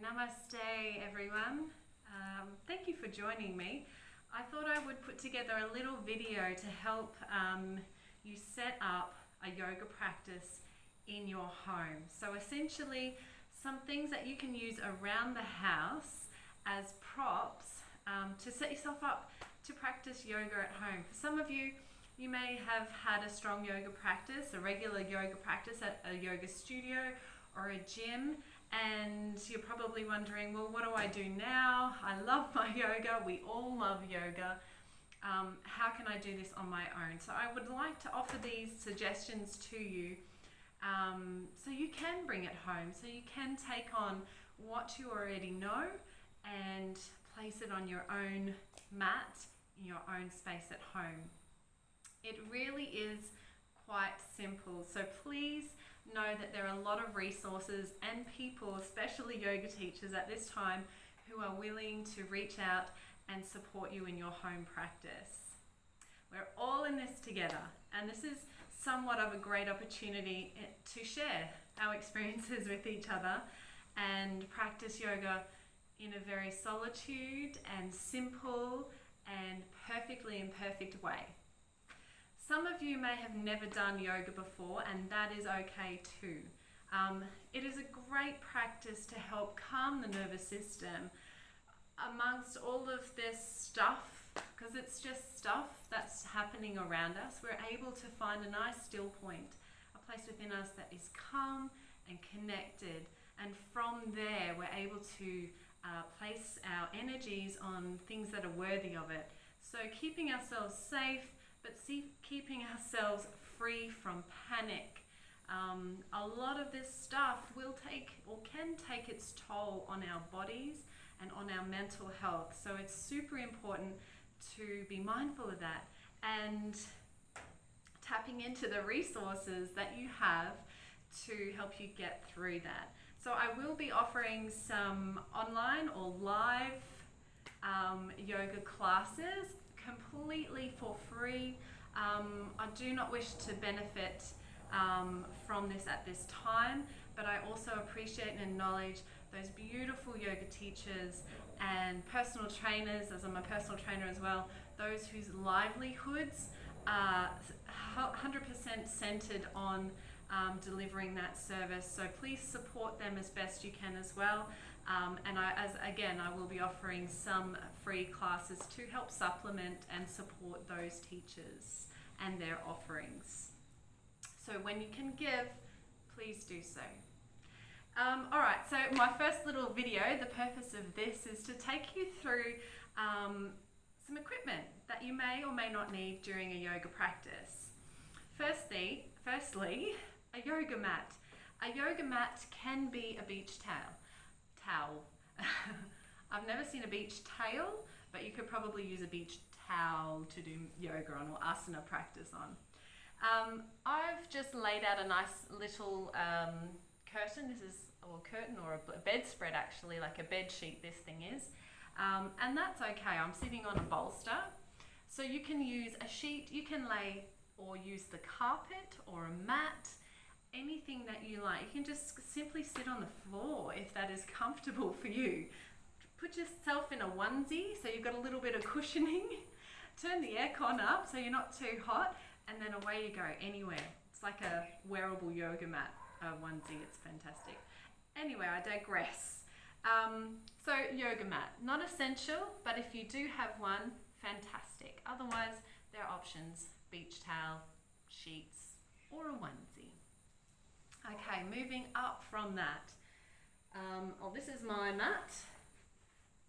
Namaste everyone. Thank you for joining me. I thought I would put together a little video to help you set up a yoga practice in your home. So essentially some things that you can use around the house as props to set yourself up to practice yoga at home. For some of you, you may have had a strong yoga practice, a regular yoga practice at a yoga studio or a gym, and you're probably wondering, well, what do I do now? I love my yoga. We all love yoga. How can I do this on my own? So I would like to offer these suggestions to you so you can bring it home, so you can take on what you already know and place it on your own mat in your own space at home. It really is quite simple, so please know that there are a lot of resources and people, especially yoga teachers at this time, who are willing to reach out and support you in your home practice. We're all in this together, and this is somewhat of a great opportunity to share our experiences with each other and practice yoga in a very solitude and simple and perfectly imperfect way. Some of you may have never done yoga before, and that is okay too. It is a great practice to help calm the nervous system amongst all of this stuff, because it's just stuff that's happening around us. We're able to find a nice still point, a place within us that is calm and connected, and from there we're able to place our energies on things that are worthy of it. So keeping ourselves safe, but keeping ourselves free from panic. A lot of this stuff will take or can take its toll on our bodies and on our mental health. So it's super important to be mindful of that and tapping into the resources that you have to help you get through that. So I will be offering some online or live yoga classes completely for free. I do not wish to benefit from this at this time, but I also appreciate and acknowledge those beautiful yoga teachers and personal trainers, as I'm a personal trainer as well, those whose livelihoods are 100% centered on delivering that service. So please support them as best you can as well. And I will be offering some free classes to help supplement and support those teachers and their offerings. So when you can give, please do so. Alright, so my first little video, the purpose of this is to take you through some equipment that you may or may not need during a yoga practice. Firstly, a yoga mat. A yoga mat can be a beach towel. I've never seen a beach towel, but you could probably use a beach towel to do yoga on or asana practice on. I've just laid out a nice little curtain. This is a curtain or a bedspread, actually, like a bed sheet this thing is. And that's okay. I'm sitting on a bolster. So you can use a sheet, you can lay or use the carpet or a mat, anything that you like. You can just simply sit on the floor if that is comfortable for you. Put yourself in a onesie so you've got a little bit of cushioning. Turn the aircon up so you're not too hot, and then away you go anywhere. It's like a wearable yoga mat onesie. It's fantastic. Anyway, I digress. So yoga mat, not essential, but if you do have one, fantastic. Otherwise, there are options: beach towel, sheets, or a onesie. Okay, moving up from that. This is my mat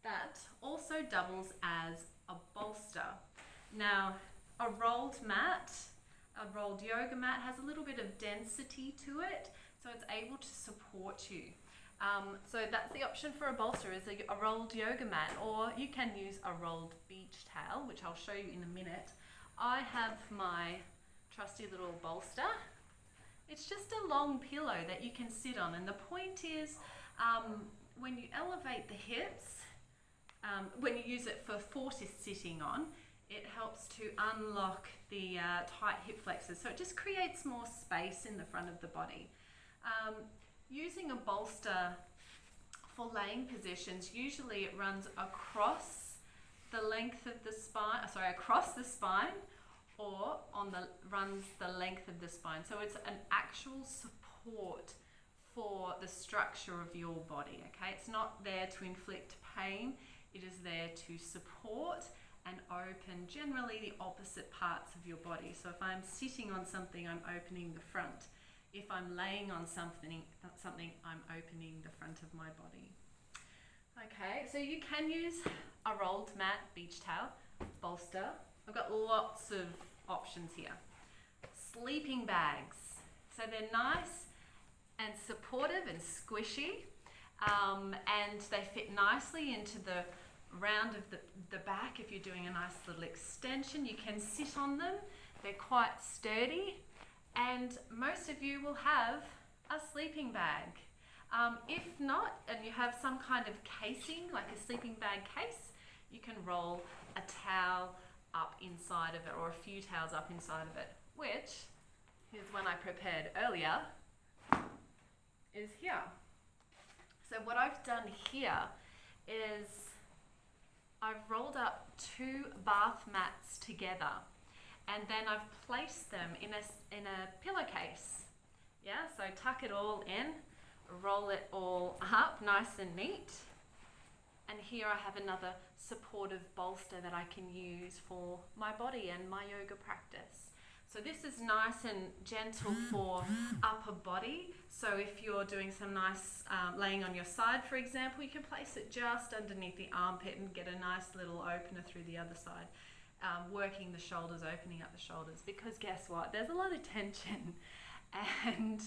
that also doubles as a bolster. Now, a rolled yoga mat has a little bit of density to it, so it's able to support you. So that's the option for a bolster, is a rolled yoga mat, or you can use a rolled beach towel, which I'll show you in a minute. I have my trusty little bolster. It's just a long pillow that you can sit on, and the point is when you elevate the hips, when you use it for sitting on, it helps to unlock the tight hip flexors, so it just creates more space in the front of the body. Using a bolster for laying positions, usually it runs across the length of the spine, across the spine, or runs the length of the spine. So it's an actual support for the structure of your body, okay? It's not there to inflict pain. It is there to support and open generally the opposite parts of your body. So if I'm sitting on something, I'm opening the front. If I'm laying on something, I'm opening the front of my body. Okay, so you can use a rolled mat, beach towel, bolster. I've got lots of options here. Sleeping bags. So they're nice and supportive and squishy, and they fit nicely into the round of the back. If you're doing a nice little extension, you can sit on them. They're quite sturdy, and most of you will have a sleeping bag. If not, and you have some kind of casing, like a sleeping bag case, you can roll a towel up inside of it, or a few towels up inside of it, which is one I prepared earlier, is here. So what I've done here is I've rolled up 2 bath mats together, and then I've placed them in a pillowcase. Yeah, so tuck it all in, roll it all up nice and neat. And here I have another supportive bolster that I can use for my body and my yoga practice. So this is nice and gentle for upper body. So if you're doing some nice laying on your side, for example, you can place it just underneath the armpit and get a nice little opener through the other side, working the shoulders, opening up the shoulders. Because guess what? There's a lot of tension, and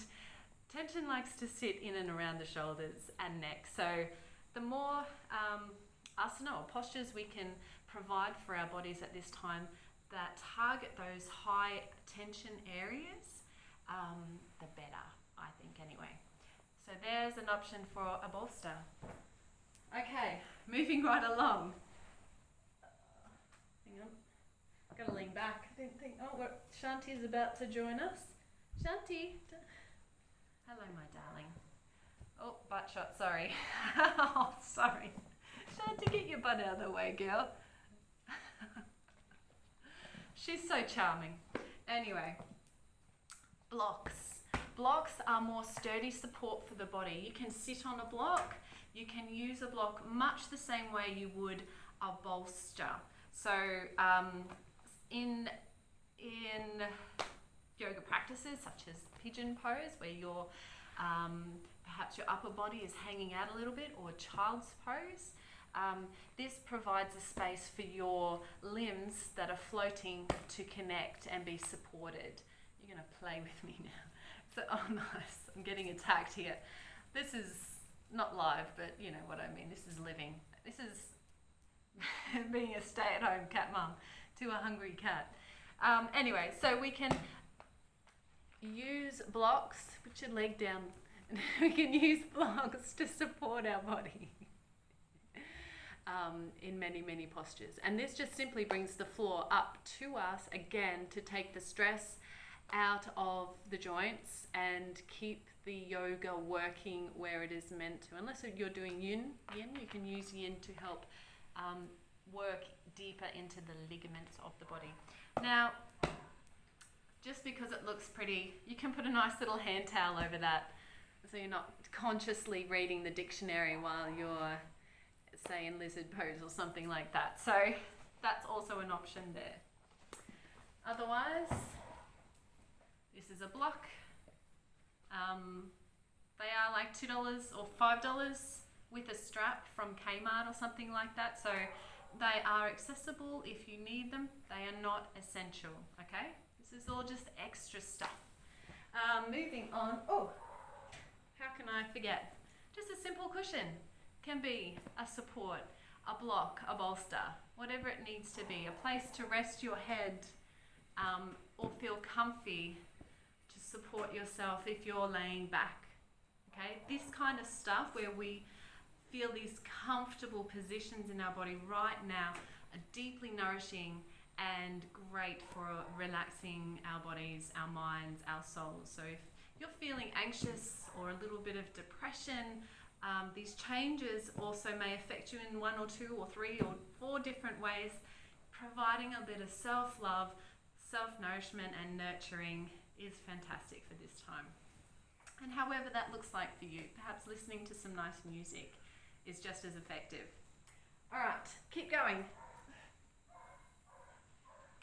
tension likes to sit in and around the shoulders and neck. So the more asana or postures we can provide for our bodies at this time that target those high tension areas, the better, I think, anyway. So there's an option for a bolster. Okay, moving right along. Hang on, gotta lean back. I didn't think, Shanti is about to join us. Shanti, hello my darling. Oh, butt shot, sorry. Oh, sorry. Shanti, get your butt out of the way, girl. She's so charming. Anyway, blocks. Blocks are more sturdy support for the body. You can sit on a block. You can use a block much the same way you would a bolster. So in yoga practices such as pigeon pose, where you're perhaps your upper body is hanging out a little bit, or child's pose, this provides a space for your limbs that are floating to connect and be supported. You're going to play with me now. So, oh nice, I'm getting attacked here. This is not live, but you know what I mean. This is living. This is being a stay-at-home cat mum to a hungry cat. Anyway, so we can use blocks, put your leg down. We can use blocks to support our body in many, many postures. And this just simply brings the floor up to us again to take the stress out of the joints and keep the yoga working where it is meant to. Unless you're doing yin, you can use yin to help work deeper into the ligaments of the body. Now, just because it looks pretty, you can put a nice little hand towel over that, so you're not consciously reading the dictionary while you're, say, in lizard pose or something like that. So that's also an option there. Otherwise, this is a block. They are like $2 or $5 with a strap from Kmart or something like that. So they are accessible if you need them. They are not essential, okay? This is all just extra stuff. Moving on. Oh, how can I forget? Just a simple cushion can be a support, a block, a bolster, whatever it needs to be. A place to rest your head or feel comfy to support yourself if you're laying back. Okay, this kind of stuff where we feel these comfortable positions in our body right now are deeply nourishing and great for relaxing our bodies, our minds, our souls. So if you're feeling anxious or a little bit of depression, These changes also may affect you in 1 or 2 or 3 or 4 different ways, providing a bit of self-love, self-nourishment and nurturing is fantastic for this time. And however that looks like for you, perhaps listening to some nice music is just as effective. All right, keep going.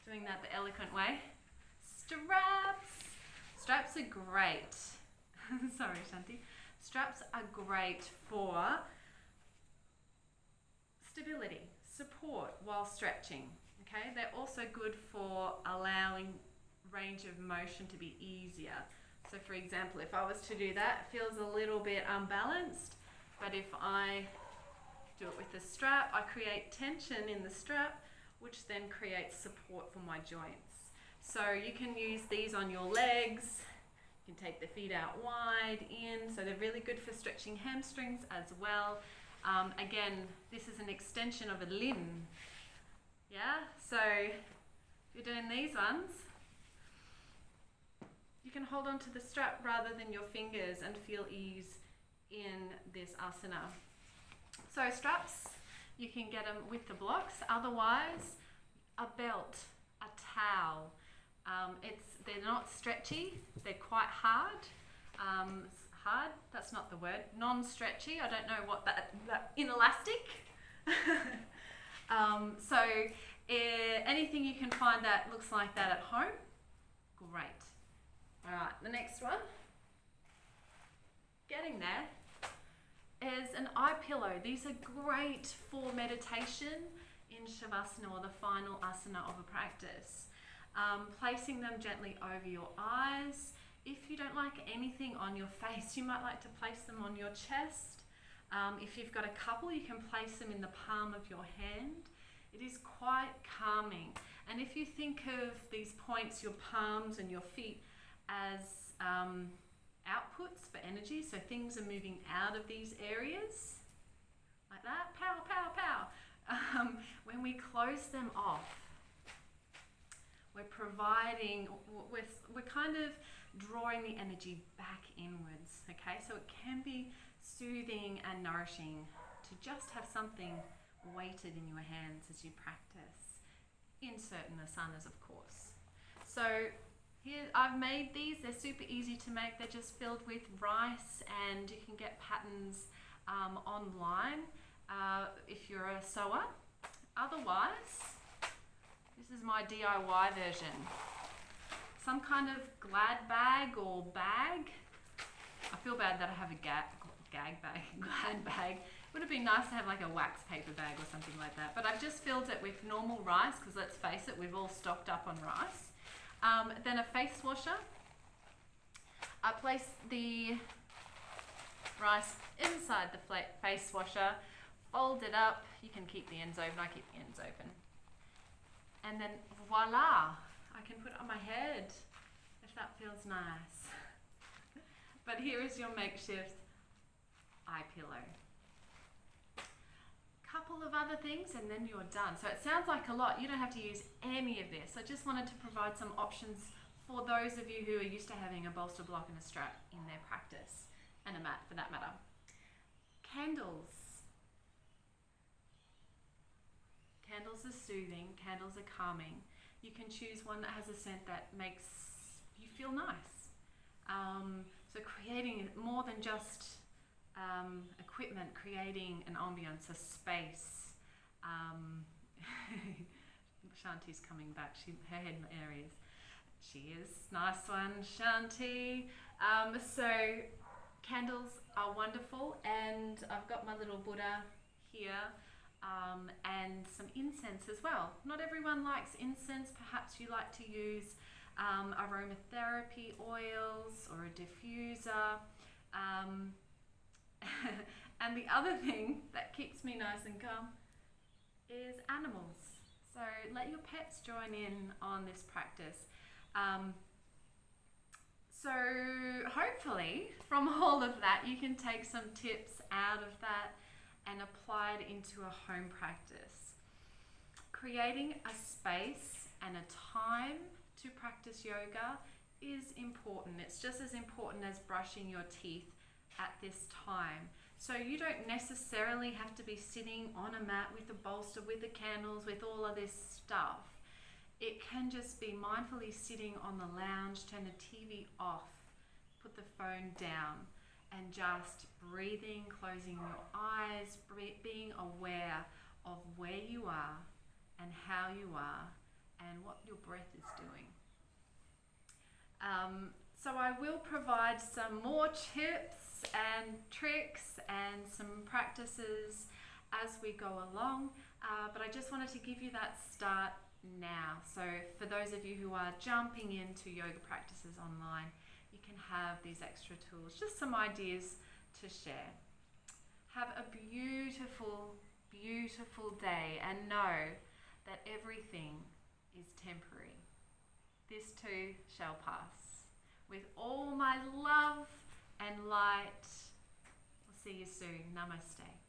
Doing that the eloquent way. Straps. Straps are great. Sorry, Shanti. Straps are great for stability, support while stretching. Okay, they're also good for allowing range of motion to be easier. So for example, if I was to do that, it feels a little bit unbalanced, but if I do it with the strap, I create tension in the strap, which then creates support for my joints. So you can use these on your legs. You can take the feet out wide in, so they're really good for stretching hamstrings as well. Again, this is an extension of a limb. Yeah, so if you're doing these ones, you can hold on to the strap rather than your fingers and feel ease in this asana. So straps, you can get them with the blocks. Otherwise, a belt, a towel. They're not stretchy, they're quite hard. Hard, that's not the word. Non-stretchy, I don't know what that inelastic. So anything you can find that looks like that at home, great. All right, the next one, getting there, is an eye pillow. These are great for meditation in Shavasana, or the final asana of a practice. Placing them gently over your eyes. If you don't like anything on your face, you might like to place them on your chest. If you've got a couple, you can place them in the palm of your hand. It is quite calming. And if you think of these points, your palms and your feet, as outputs for energy, so things are moving out of these areas, like that, pow, pow, pow. When we close them off, we're providing, we're kind of drawing the energy back inwards, okay? So it can be soothing and nourishing to just have something weighted in your hands as you practice, in certain asanas, of course. So here I've made these, they're super easy to make, they're just filled with rice, and you can get patterns online if you're a sewer. Otherwise, this is my DIY version. Some kind of glad bag or bag. I feel bad that I have a glad bag. Would have been nice to have like a wax paper bag or something like that. But I've just filled it with normal rice, because let's face it, we've all stocked up on rice. Then a face washer. I place the rice inside the face washer, fold it up. You can keep the ends open, I keep the ends open. And then voila, I can put it on my head if that feels nice. But here is your makeshift eye pillow. Couple of other things and then you're done. So it sounds like a lot. You don't have to use any of this. I just wanted to provide some options for those of you who are used to having a bolster block and a strap in their practice, and a mat for that matter. Candles. Candles are soothing, candles are calming. You can choose one that has a scent that makes you feel nice. So creating more than just equipment, creating an ambience, a space. Shanti's coming back. Her head areas. She is. Nice one, Shanti. So candles are wonderful, and I've got my little Buddha here. And some incense as well. Not everyone likes incense. Perhaps you like to use aromatherapy oils or a diffuser. And the other thing that keeps me nice and calm is animals. So let your pets join in on this practice. So hopefully from all of that you can take some tips out of that and apply it into a home practice. Creating a space and a time to practice yoga is important. It's just as important as brushing your teeth at this time. So you don't necessarily have to be sitting on a mat with a bolster, with the candles, with all of this stuff. It can just be mindfully sitting on the lounge, turn the TV off, put the phone down, and just breathing, closing your eyes, being aware of where you are and how you are and what your breath is doing. So I will provide some more tips and tricks and some practices as we go along, but I just wanted to give you that start now. So for those of you who are jumping into yoga practices online, you can have these extra tools, just some ideas to share. Have a beautiful, beautiful day, and know that everything is temporary. This too shall pass. With all my love and light, we'll see you soon. Namaste.